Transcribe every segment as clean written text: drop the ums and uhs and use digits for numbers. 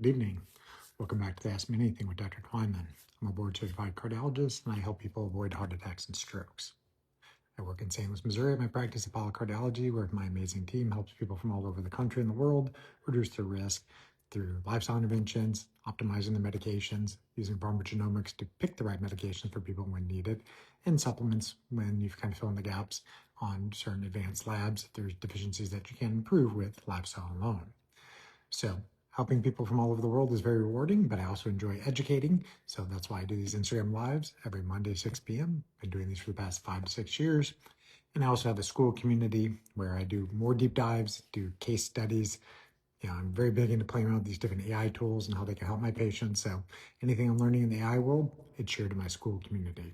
Good evening. Welcome back to the Ask Me Anything with Dr. Twyman. I'm a board-certified cardiologist, and I help people avoid heart attacks and strokes. I work in St. Louis, Missouri at my practice, Apollo Cardiology, where my amazing team helps people from all over the country and the world reduce their risk through lifestyle interventions, optimizing their medications, using pharmacogenomics to pick the right medications for people when needed, and supplements when you've kind of fill in the gaps on certain advanced labs if there's deficiencies that you can improve with lifestyle alone. So helping people from all over the world is very rewarding, but I also enjoy educating. So that's why I do these Instagram lives every Monday, 6 p.m. Been doing these for the past 5 to 6 years. And I also have a school community where I do more deep dives, do case studies. I'm very big into playing around with these different AI tools and how they can help my patients. So anything I'm learning in the AI world, it's shared in my school community.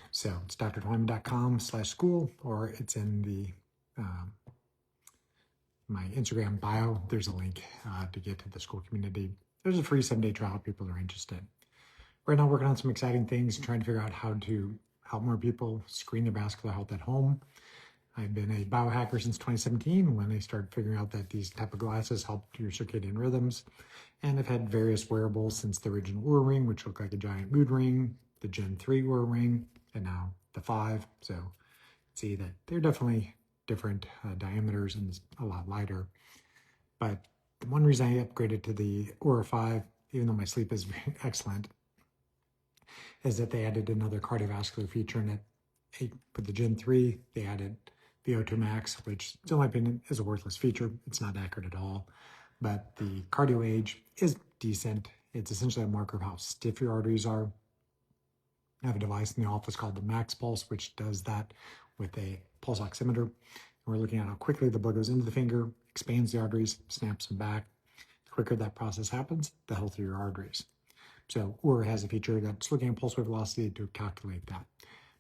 So it's drtwyman.com/school, or it's in the my Instagram bio. There's a link to get to the school community. There's a free 7-day trial if people are interested. Right now, working on some exciting things, trying to figure out how to help more people screen their vascular health at home. I've been a biohacker since 2017 when I started figuring out that these type of glasses help your circadian rhythms. And I've had various wearables since the original Oura Ring, which looked like a giant mood ring, the Gen 3 Oura Ring, and now the 5. So see that they're definitely different diameters and a lot lighter. But the one reason I upgraded to the Oura 5, even though my sleep is excellent, is that they added another cardiovascular feature in it. With the Gen 3, they added VO2 max, which, in my opinion, is a worthless feature. It's not accurate at all. But the cardio age is decent. It's essentially a marker of how stiff your arteries are. I have a device in the office called the Max Pulse, which does that with a pulse oximeter. And we're looking at how quickly the blood goes into the finger, expands the arteries, snaps them back. The quicker that process happens, the healthier your arteries. So Oura has a feature that's looking at pulse wave velocity to calculate that.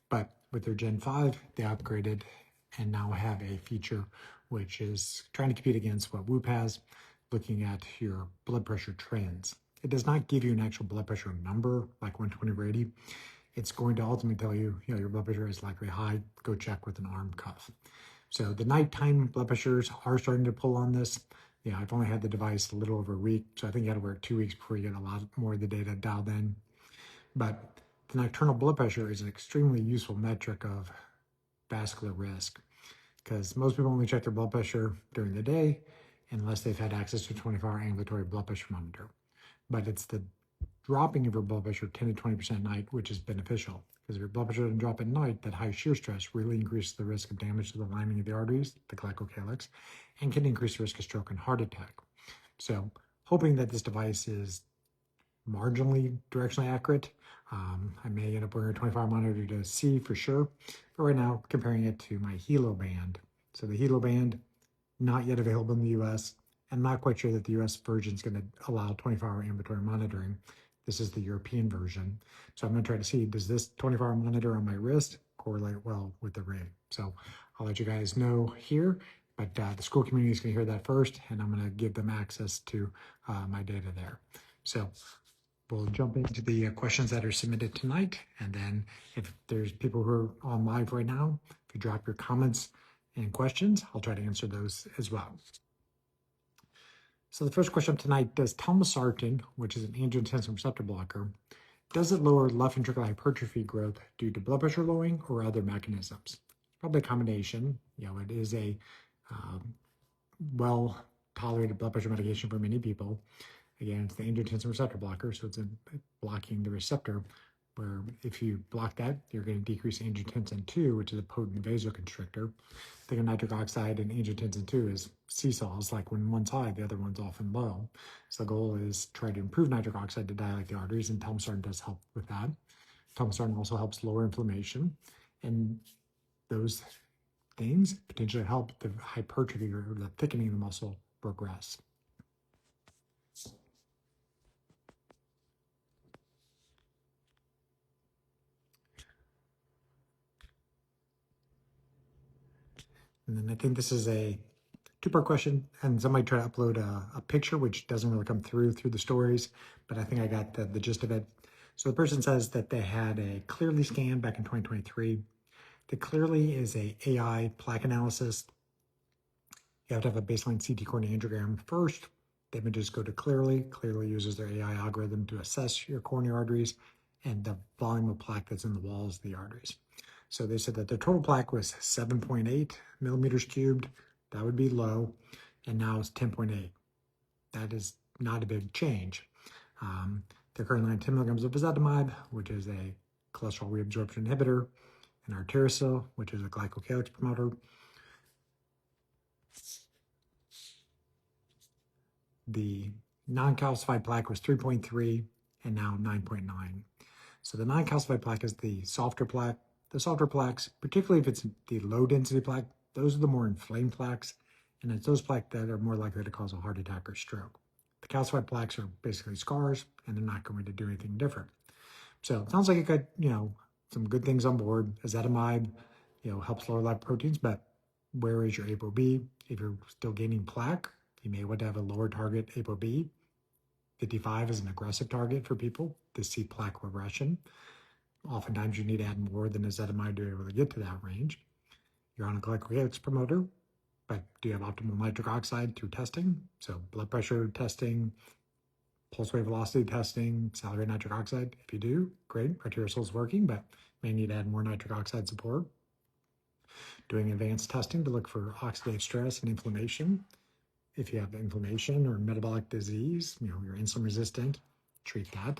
But with their Gen 5, they upgraded and now have a feature which is trying to compete against what Whoop has, looking at your blood pressure trends. It does not give you an actual blood pressure number like 120/80. It's going to ultimately tell you, your blood pressure is likely high. Go check with an arm cuff. So the nighttime blood pressures are starting to pull on this. I've only had the device a little over a week, so I think you got to wear it 2 weeks before you get a lot more of the data dialed in. But the nocturnal blood pressure is an extremely useful metric of vascular risk because most people only check their blood pressure during the day unless they've had access to a 24-hour ambulatory blood pressure monitor. But it's the dropping of your blood pressure 10 to 20% at night, which is beneficial. Because if your blood pressure doesn't drop at night, that high shear stress really increases the risk of damage to the lining of the arteries, the glycocalyx, and can increase the risk of stroke and heart attack. So hoping that this device is marginally directionally accurate. I may end up wearing a 24-hour monitor to see for sure. But right now, comparing it to my Helo Band. So the Helo Band, not yet available in the US. I'm not quite sure that the US version is going to allow 24-hour ambulatory monitoring. This is the European version. So I'm going to try to see, does this 24-hour monitor on my wrist correlate well with the ring? So I'll let you guys know here, but the school community is going to hear that first, and I'm going to give them access to my data there. So we'll jump into the questions that are submitted tonight, and then if there's people who are on live right now, if you drop your comments and questions, I'll try to answer those as well. So the first question tonight, does Telmisartan, which is an angiotensin receptor blocker, does it lower left ventricular hypertrophy growth due to blood pressure lowering or other mechanisms? Probably a combination. It is a well-tolerated blood pressure medication for many people. Again, it's the angiotensin receptor blocker, so it's blocking the receptor, where if you block that, you're going to decrease angiotensin 2, which is a potent vasoconstrictor. Think of nitric oxide and angiotensin 2 as seesaws, like when one's high, the other one's often low. So the goal is try to improve nitric oxide to dilate the arteries, and Telmisartan does help with that. Telmisartan also helps lower inflammation, and those things potentially help the hypertrophy or the thickening of the muscle progress. And then I think this is a two-part question, and somebody tried to upload a picture, which doesn't really come through the stories, but I think I got the gist of it. So the person says that they had a Cleerly scan back in 2023. The Cleerly is a AI plaque analysis. You have to have a baseline CT coronary angiogram first, The images go to Cleerly. Cleerly uses their AI algorithm to assess your coronary arteries and the volume of plaque that's in the walls of the arteries. So they said that the total plaque was 7.8 millimeters cubed. That would be low. And now it's 10.8. That is not a big change. They're currently on 10 milligrams of ezetimibe, which is a cholesterol reabsorption inhibitor, and Arterisol, which is a glycocalyx promoter. The non-calcified plaque was 3.3 and now 9.9. So the non-calcified plaque is the softer plaque. The softer plaques, particularly if it's the low density plaque, those are the more inflamed plaques, and it's those plaques that are more likely to cause a heart attack or stroke. The calcified plaques are basically scars, and they're not going to do anything different. So it sounds like you got, some good things on board. Ezetimibe, helps lower lipoproteins, but where is your ApoB? If you're still gaining plaque, you may want to have a lower target ApoB. 55 is an aggressive target for people to see plaque regression. Oftentimes you need to add more than ezetimibe to be able to get to that range. You're on a glycocalyx promoter, but do you have optimal nitric oxide through testing? So blood pressure testing, pulse rate velocity testing, salivary nitric oxide. If you do, great, Arterisol is working, but may need to add more nitric oxide support. Doing advanced testing to look for oxidative stress and inflammation. If you have inflammation or metabolic disease, you're insulin resistant, treat that.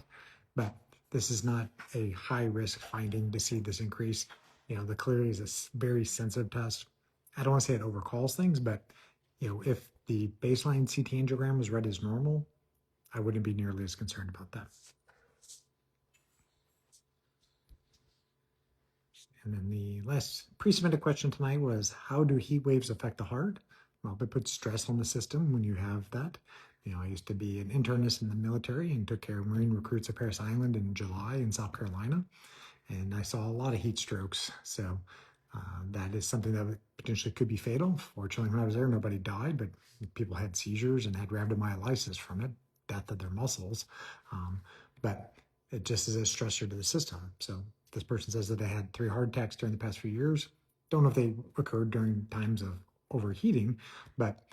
But this is not a high risk finding to see this increase. The Cleerly is a very sensitive test. I don't want to say it overcalls things, but if the baseline CT angiogram was read as normal, I wouldn't be nearly as concerned about that. And then the last pre-submitted question tonight was, how do heat waves affect the heart? Well, it puts stress on the system when you have that. I used to be an internist in the military and took care of Marine recruits at Parris Island in July in South Carolina. And I saw a lot of heat strokes. So that is something that potentially could be fatal. Fortunately, when I was there, nobody died, but people had seizures and had rhabdomyolysis from it, death of their muscles. But it just is a stressor to the system. So this person says that they had 3 heart attacks during the past few years. Don't know if they occurred during times of overheating, but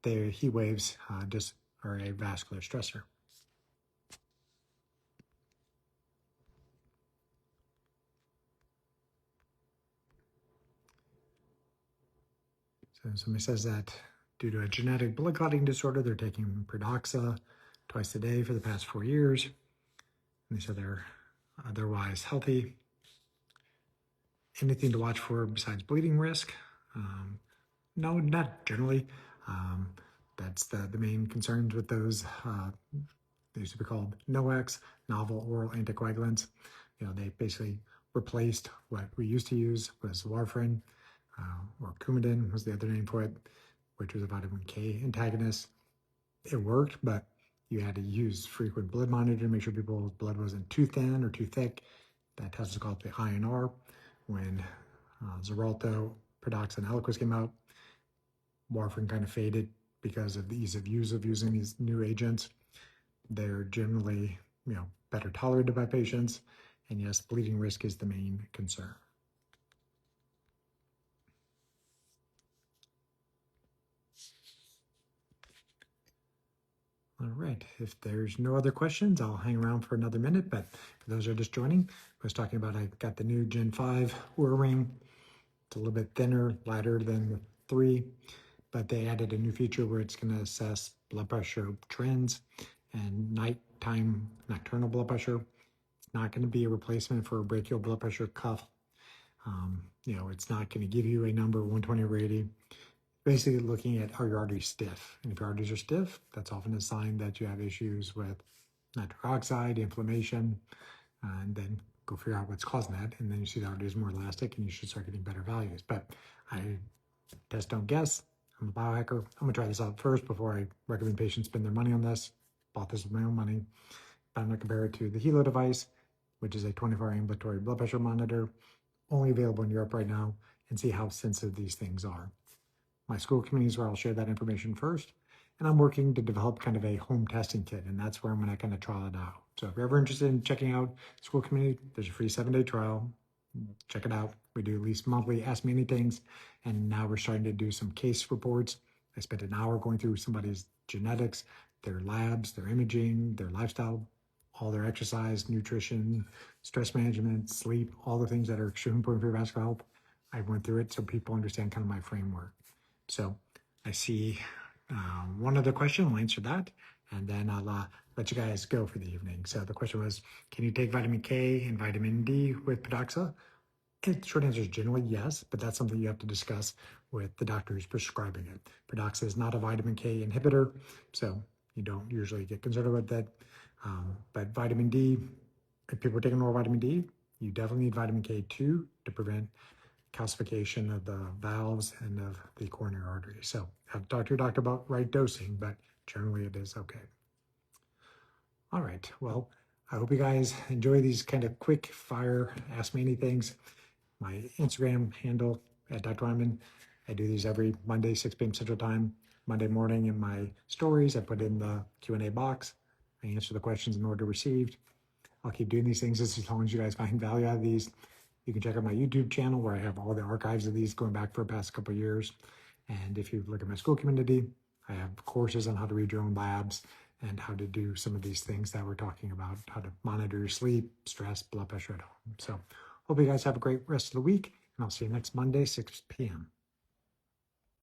the heat waves just are a vascular stressor. So somebody says that due to a genetic blood clotting disorder, they're taking Predoxa twice a day for the past 4 years. And they said they're otherwise healthy. Anything to watch for besides bleeding risk? No, not generally. That's the main concerns with those. They used to be called NOACs, novel oral anticoagulants. They basically replaced what we used to use was warfarin, or Coumadin was the other name for it, which was a vitamin K antagonist. It worked, but you had to use frequent blood monitoring to make sure people's blood wasn't too thin or too thick. That test is called the INR. When Xarelto, Predoxa, and Eliquis came out, warfarin kind of faded because of the ease of use of using these new agents. They're generally, better tolerated by patients, and yes, bleeding risk is the main concern. All right, if there's no other questions, I'll hang around for another minute, but for those who are just joining, I was talking about I got the new Gen 5 Oura Ring. It's a little bit thinner, lighter than the 3, but they added a new feature where it's going to assess blood pressure trends and nighttime nocturnal blood pressure. It's not going to be a replacement for a brachial blood pressure cuff. It's not going to give you a number 120 over 80. Basically looking at, are your arteries stiff? And if your arteries are stiff, that's often a sign that you have issues with nitric oxide, inflammation, and then go figure out what's causing that. And then you see the arteries more elastic and you should start getting better values. But I just don't guess. I'm a biohacker. I'm gonna try this out first before I recommend patients spend their money on this. Bought this with my own money. But I'm gonna compare it to the Hilo device, which is a 24-hour ambulatory blood pressure monitor, only available in Europe right now, and see how sensitive these things are. My school community is where I'll share that information first, and I'm working to develop kind of a home testing kit, and that's where I'm going to kind of trial it out. So if you're ever interested in checking out school community, there's a free 7-day trial. Check it out. We do at least monthly Ask Me Anythings, and now we're starting to do some case reports. I spent an hour going through somebody's genetics their labs, their imaging, their lifestyle, all their exercise, nutrition, stress management, sleep, all the things that are extremely important for your vascular health. I went through it so people understand kind of my framework. So I see one other question, I'll answer that, and then I'll let you guys go for the evening. So the question was, can you take vitamin K and vitamin D with Padoxa? The short answer is generally yes, but that's something you have to discuss with the doctor who's prescribing it. Padoxa is not a vitamin K inhibitor, so you don't usually get concerned about that. But vitamin D, if people are taking oral vitamin D, you definitely need vitamin K2 to prevent calcification of the valves and of the coronary arteries. So have to talk to your doctor about right dosing, but generally it is okay. All right, well, I hope you guys enjoy these kind of quick fire, ask me anythings. My Instagram handle at Twyman. I do these every Monday, 6 p.m. Central Time. Monday morning in my stories, I put in the Q&A box. I answer the questions in order received. I'll keep doing these things as long as you guys find value out of these. You can check out my YouTube channel where I have all the archives of these going back for the past couple of years. And if you look at my school community, I have courses on how to read your own labs and how to do some of these things that we're talking about, how to monitor your sleep, stress, blood pressure at home. So hope you guys have a great rest of the week, and I'll see you next Monday, 6 p.m.